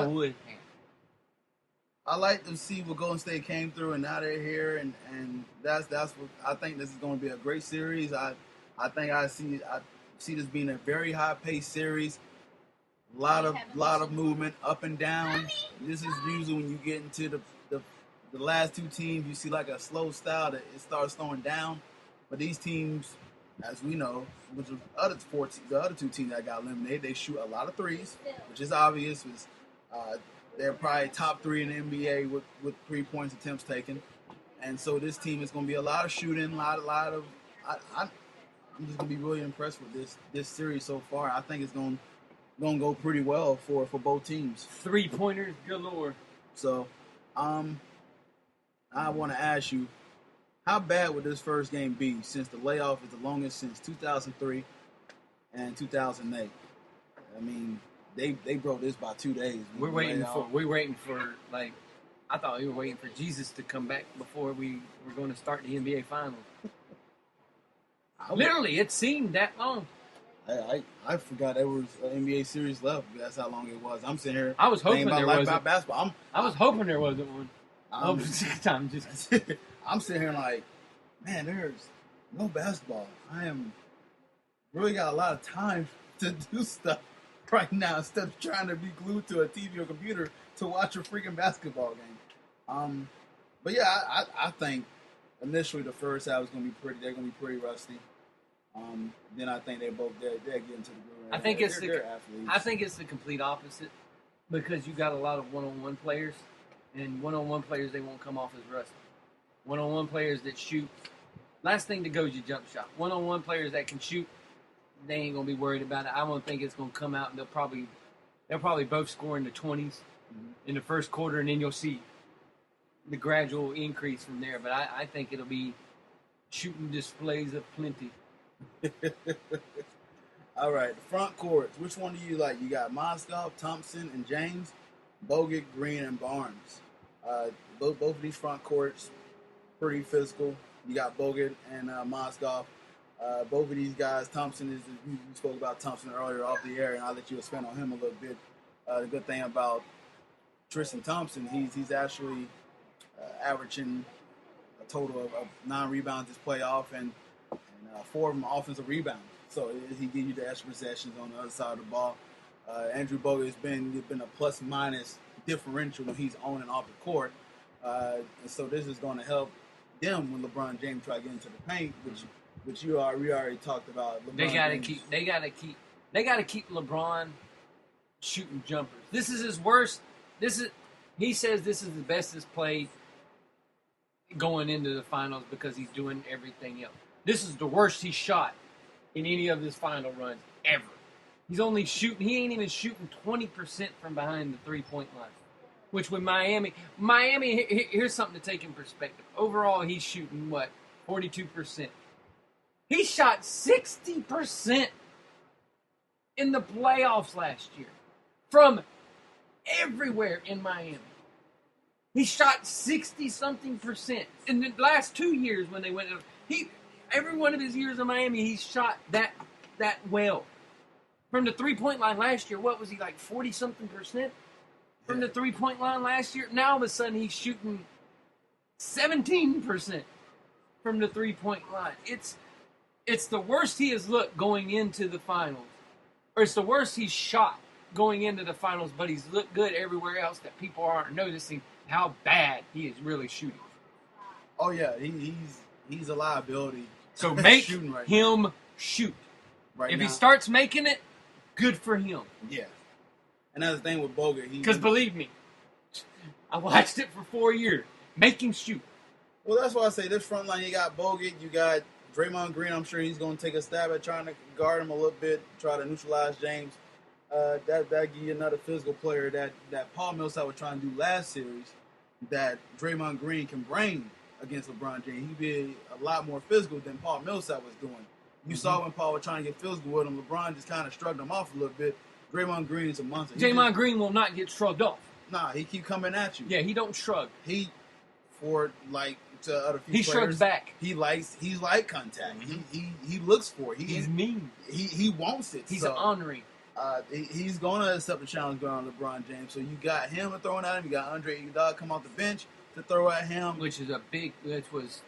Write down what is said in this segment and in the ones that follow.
I would. I like to see what Golden State came through, and now they're here, and that's what I think. This is going to be a great series. I think I see this being a very high-paced series. A lot of movement up and down. This is usually when you get into the last two teams, you see like a slow style that it starts slowing down. But these teams, as we know, which the other two teams that got eliminated, they shoot a lot of threes, which is obvious. They're probably top 3 in the NBA with 3 points attempts taken, and so this team is going to be a lot of shooting, a lot of. I'm just going to be really impressed with this series so far. I think it's going to go pretty well for both teams. 3-pointers galore. So, I want to ask you, how bad would this first game be since the layoff is the longest since 2003 and 2008? I mean. They broke this by 2 days. We're waiting for like, I thought we were waiting for Jesus to come back before we were going to start the NBA Finals. Literally, it seemed that long. I forgot there was an NBA series left. That's how long it was. I'm sitting here. I was hoping there wasn't. About basketball. I was hoping there wasn't one. I'm sitting here like, man, there's no basketball. I am really got a lot of time to do stuff right now instead of trying to be glued to a TV or computer to watch a freaking basketball game. But yeah, I think initially the first half is going to be pretty. They're going to be pretty rusty. Then I think they're getting to the groove. I think it's the complete opposite because you got a lot of one-on-one players, and one-on-one players they won't come off as rusty. One-on-one players that shoot. Last thing to go is your jump shot. One-on-one players that can shoot. They ain't gonna be worried about it. I don't think it's gonna come out, and they'll probably both score in the 20s in the first quarter, and then you'll see the gradual increase from there. But I think it'll be shooting displays of plenty. All right, the front courts. Which one do you like? You got Moskov, Thompson, and James, Bogut, Green, and Barnes. Both of these front courts pretty physical. You got Bogut and Moskov. Both of these guys, Thompson we spoke about Thompson earlier off the air, and I'll let you expand on him a little bit. The good thing about Tristan Thompson, he's actually averaging a total of 9 rebounds this playoff and 4 of them offensive rebounds. So he gives you the extra possessions on the other side of the ball. Andrew Bogut has been a plus-minus differential when he's on and off the court. And so this is going to help them when LeBron James try to get into the paint, which we already talked about. They gotta keep LeBron shooting jumpers. This is his worst. He says this is the best he's played going into the finals because he's doing everything else. This is the worst he shot in any of his final runs ever. He ain't even shooting 20% from behind the 3-point line. Which with Miami, here's something to take in perspective. Overall, he's shooting, 42%. He shot 60% in the playoffs last year from everywhere in Miami. He shot 60-something% in the last 2 years when they went. Every one of his years in Miami, he shot that well. From the 3-point line last year, what was he like 40-something% from the 3-point line last year? Now all of a sudden he's shooting 17% from the 3-point line. It's the worst he has looked going into the finals. Or it's the worst he's shot going into the finals, but he's looked good everywhere else that people aren't noticing how bad he is really shooting. Oh, yeah. He's a liability. So make right him now. shoot. Right if now. He starts making it, good for him. Yeah. And that's the thing with Bogut. Because believe me, I watched it for 4 years. Make him shoot. Well, that's why I say this front line, you got Bogut, you got Draymond Green. I'm sure he's going to take a stab at trying to guard him a little bit, try to neutralize James. That give you another physical player that Paul Millsap was trying to do last series that Draymond Green can bring against LeBron James. He'd be a lot more physical than Paul Millsap was doing. You saw when Paul was trying to get physical with him, LeBron just kind of shrugged him off a little bit. Draymond Green is a monster. Draymond Green will not get shrugged off. Nah, he keep coming at you. Yeah, he don't shrug. To other few he players, shrugs back. He like contact. Mm-hmm. He looks for it. He's mean. He wants it. He's honoring. He's going to accept the challenge going on LeBron James. So you got him throwing at him. You got Andre Iguodala come off the bench to throw at him, which was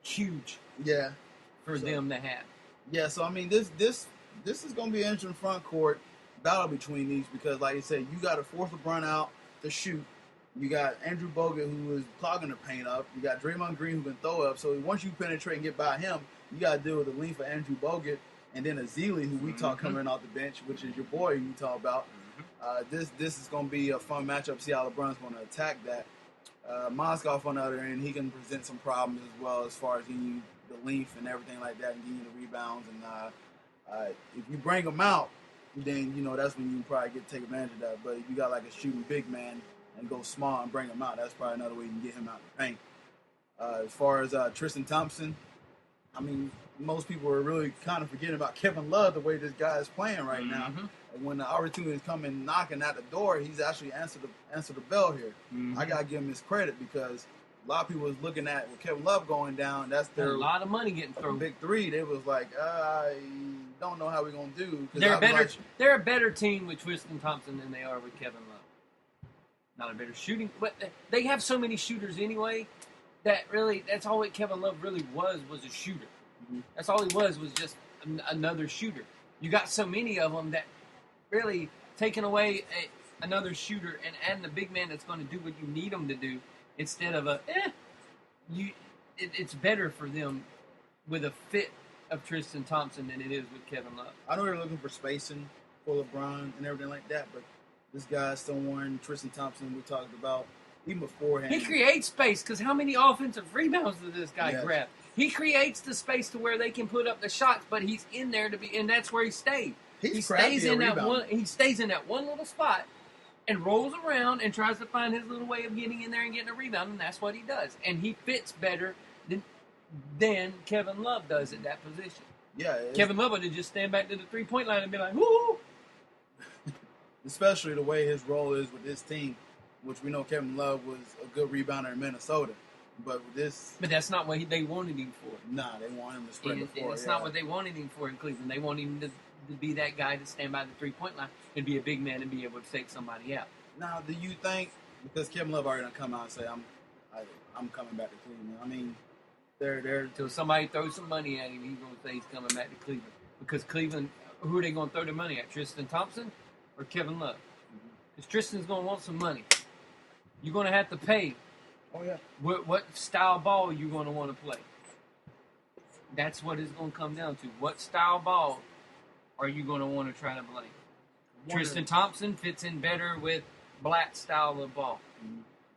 huge. Yeah, for them to have. Yeah, so I mean, this is going to be an interesting front court battle between these because, like I said, you got to force LeBron out to shoot. You got Andrew Bogut who is clogging the paint up. You got Draymond Green who can throw up. So once you penetrate and get by him, you got to deal with the length of Andrew Bogut. And then Azili, who we talk coming off the bench, which is your boy you talk about. This is going to be a fun matchup. See how LeBron's going to attack that. Mozgov on the other end, he can present some problems as well as far as getting the length and everything like that and getting the rebounds. And if you bring him out, then, that's when you probably get to take advantage of that. But if you got like a shooting big man and go small and bring him out, that's probably another way you can get him out the paint. As far as Tristan Thompson, I mean, most people are really kind of forgetting about Kevin Love, the way this guy is playing right now. And when the opportunity is coming knocking at the door, he's actually answered the bell here. I got to give him his credit because a lot of people was looking at with Kevin Love going down. That's a lot of money getting thrown. Big three. They was like, I don't know how we're going to do. They're a better team with Tristan Thompson than they are with Kevin Love. Not a better shooting, but they have so many shooters anyway that really, that's all what Kevin Love really was a shooter. That's all he was just another shooter. You got so many of them that really taking away another shooter and adding a big man that's going to do what you need them to do instead of it's better for them with a fit of Tristan Thompson than it is with Kevin Love. I know they're looking for spacing for LeBron and everything like that, but this guy's someone, Tristan Thompson, we talked about even beforehand. He creates space because how many offensive rebounds does this guy grab? He creates the space to where they can put up the shots, but he's in there and that's where he stays. He stays in that one little spot and rolls around and tries to find his little way of getting in there and getting a rebound, and that's what he does. And he fits better than Kevin Love does at that position. Yeah, Kevin Love would just stand back to the 3-point line and be like, whoo! Especially the way his role is with this team, which we know Kevin Love was a good rebounder in Minnesota. But that's not what they wanted him for. Nah, they want him to spread the floor. It's not what they wanted him for in Cleveland. They want him to be that guy to stand by the 3-point line and be a big man and be able to take somebody out. Now, do you think, because Kevin Love already done come out and say, I'm coming back to Cleveland. I mean, they're until somebody throws some money at him, he's going to say he's coming back to Cleveland. Because Cleveland, who are they going to throw their money at? Tristan Thompson or Kevin Love? Because Tristan's going to want some money. You're going to have to pay. Oh, yeah. What style ball you going to want to play? That's what it's going to come down to. What style ball are you going to want to try to play? Tristan Thompson fits in better with Black style of ball.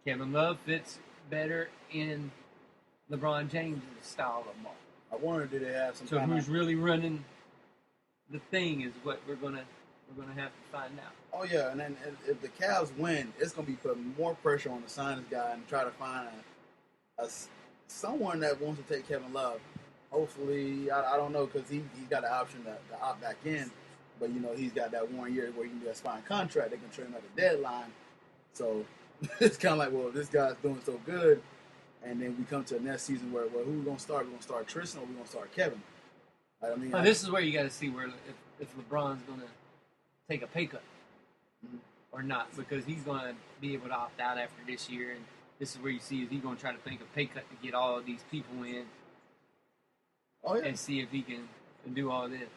Kevin Love fits better in LeBron James' style of ball. I wonder, did they have some? So who's really running the thing is what we're gonna have to find out. Oh yeah, and then if the Cavs win, it's gonna be putting more pressure on the Science guy and try to find someone that wants to take Kevin Love. Hopefully, I don't know because he's got the option to opt back in, but he's got that 1 year where he can get a spine contract. They can trade him at the deadline, so it's kind of like, well, this guy's doing so good, and then we come to the next season where who we gonna start? We gonna start Tristan or we gonna start Kevin? I mean, this is where you got to see where if LeBron's gonna take a pay cut or not, because he's going to be able to opt out after this year, and this is where you see is he going to try to take a pay cut to get all of these people in and see if he can do all this.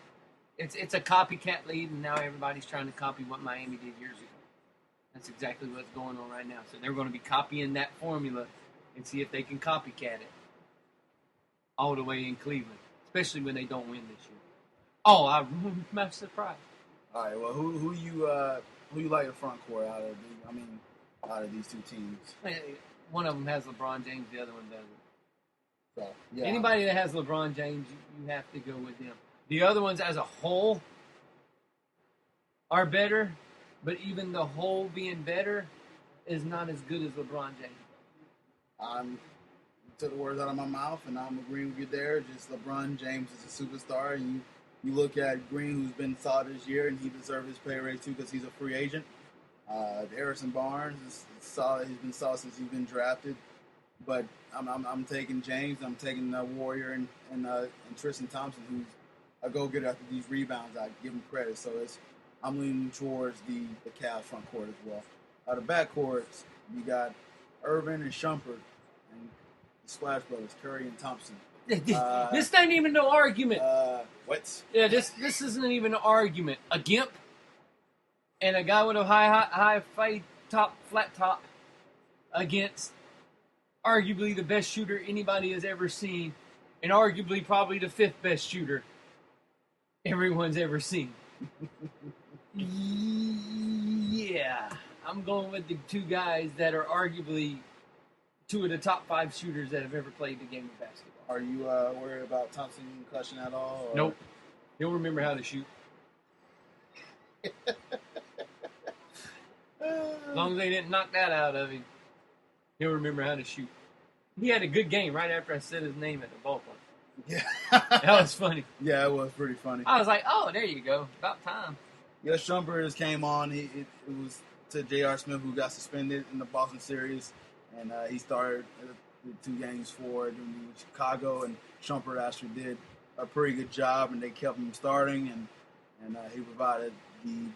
It's a copycat league, and now everybody's trying to copy what Miami did years ago. That's exactly what's going on right now. So they're going to be copying that formula and see if they can copycat it all the way in Cleveland, especially when they don't win this year. Oh, I'm surprised. All right, well, who you like in front court out of these two teams? One of them has LeBron James, the other one doesn't. So, yeah. Anybody that has LeBron James, you have to go with them. The other ones as a whole are better, but even the whole being better is not as good as LeBron James. You took the words out of my mouth, and I'm agreeing with you there. Just LeBron James is a superstar, and you look at Green, who's been solid this year, and he deserves his pay raise too because he's a free agent. Harrison Barnes is solid. He's been solid since he's been drafted. But I'm taking James. I'm taking Warrior and Tristan Thompson, who's a go-getter after these rebounds. I give him credit. So I'm leaning towards the Cavs front court as well. The backcourts, you got Irvin and Shumpert, and the Splash Brothers, Curry and Thompson. This ain't even no argument. What? Yeah, this isn't even an argument. A gimp and a guy with a high fade top, flat top, against arguably the best shooter anybody has ever seen, and arguably probably the 5th best shooter everyone's ever seen. Yeah, I'm going with the two guys that are arguably two of the top 5 shooters that have ever played the game of basketball. Are you worried about Thompson concussion at all? Or? Nope. He'll remember how to shoot. As long as they didn't knock that out of him, he'll remember how to shoot. He had a good game right after I said his name at the ballpark. Yeah. That was funny. Yeah, it was pretty funny. I was like, oh, there you go. About time. Yeah, Shumpert just came on. It was to J.R. Smith, who got suspended in the Boston series, and he started the 2 games for Chicago, and Shumpert actually did a pretty good job, and they kept him starting, and he provided the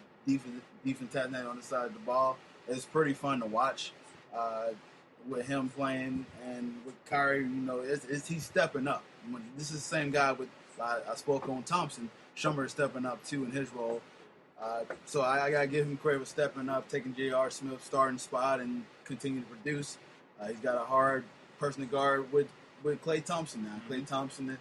defense net on the side of the ball. It's pretty fun to watch with him playing, and with Kyrie, he's stepping up. This is the same guy I spoke on Thompson. Shumpert stepping up too in his role. So I gotta give him credit for stepping up, taking J.R. Smith's starting spot, and continue to produce. He's got a hard person to guard with Klay Thompson now. Klay Thompson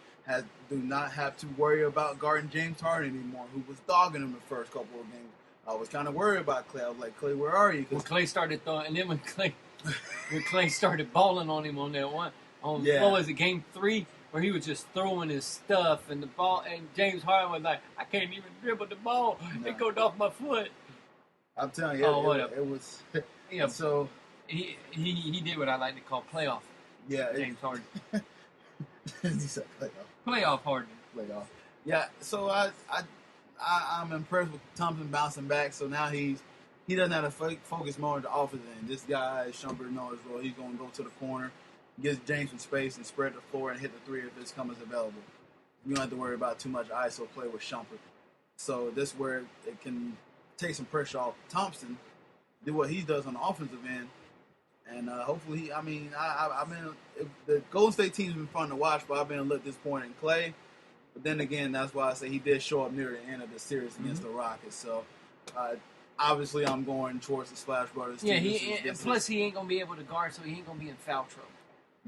do not have to worry about guarding James Harden anymore, who was dogging him the first couple of games. I was kind of worried about Klay. I was like, Klay, where are you? When Klay started throwing, and then when Klay started balling on him on that one, what was it, game 3, where he was just throwing his stuff, and the ball, and James Harden was like, I can't even dribble the ball. No. It goes off my foot. I'm telling you, it was. Yeah. So he did what I like to call playoff. Yeah, James Harden. He said playoff. Playoff Harden. Playoff. Yeah. So I'm impressed with Thompson bouncing back. So now he doesn't have to focus more on the offense end. This guy, Shumpert, knows as well. He's going to go to the corner, gives James some space, and spread the floor and hit the 3 if this comes available. You don't have to worry about too much ISO play with Shumpert. So this is where it can take some pressure off Thompson, do what he does on the offensive end, and hopefully, the Golden State team's been fun to watch, but I've been a little disappointed in Klay. But then again, that's why I say he did show up near the end of the series against the Rockets. So obviously, I'm going towards the Splash Brothers. Yeah, plus he ain't gonna be able to guard, so he ain't gonna be in foul trouble.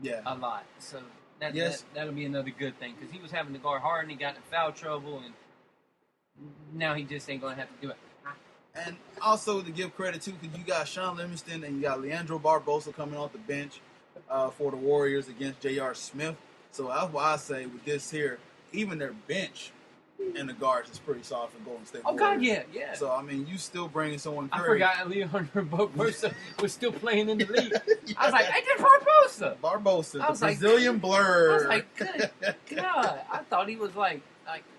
Yeah, a lot. So that'll be another good thing, because he was having to guard hard and he got in foul trouble, and now he just ain't gonna have to do it. And also to give credit too, because you got Sean Livingston and you got Leandro Barbosa coming off the bench for the Warriors against J.R. Smith. So that's why I say with this here, even their bench and the guards is pretty soft for Golden State. Oh Warriors. God, yeah. So I mean, you still bringing someone. I forgot Leandro Barbosa was still playing in the league. I was like, I did Barbosa. I was the Brazilian Blur. I was like, good God, I thought he was like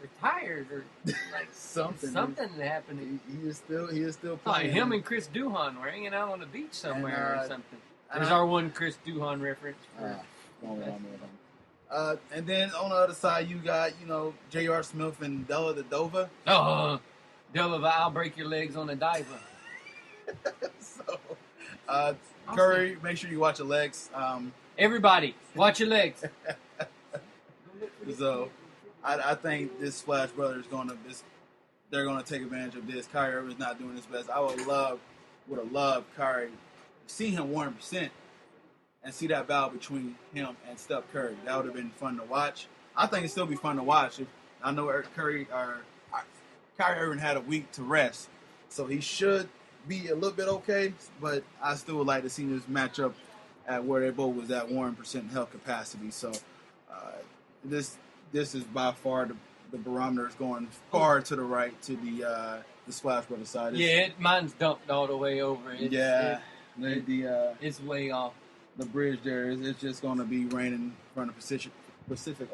retired or like something happened. He is still playing. Like him and Chris Duhon were hanging out on the beach somewhere or something. There's our one Chris Duhon reference. And then on the other side, you got J.R. Smith and Della the Dova. Oh, Della, I'll break your legs on a diver. So, Curry, make sure you watch your legs. Everybody, watch your legs. So, I think this Splash Brothers they're gonna take advantage of this. Kyrie Irving's not doing his best. I would have loved Kyrie to see him 100% and see that battle between him and Steph Curry. That would have been fun to watch. I think it'd still be fun to watch. I know Kyrie Irving had a week to rest, so he should be a little bit okay. But I still would like to see this matchup at where they both was at 100% health capacity. So this is by far the barometer is going far to the right to the Splash Brothers side. Mine's dumped all the way over. It's way off. The bridge there it's just going to be raining from the Pacific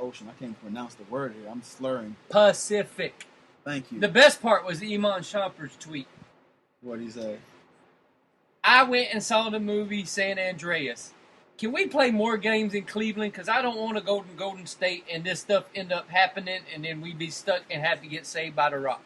Ocean. I can't pronounce the word here. I'm slurring. Pacific. Thank you. The best part was Iman Shumpert's tweet. What did he say? I went and saw the movie San Andreas. Can we play more games in Cleveland? Because I don't want to go to Golden State and this stuff end up happening and then we be stuck and have to get saved by the Rock.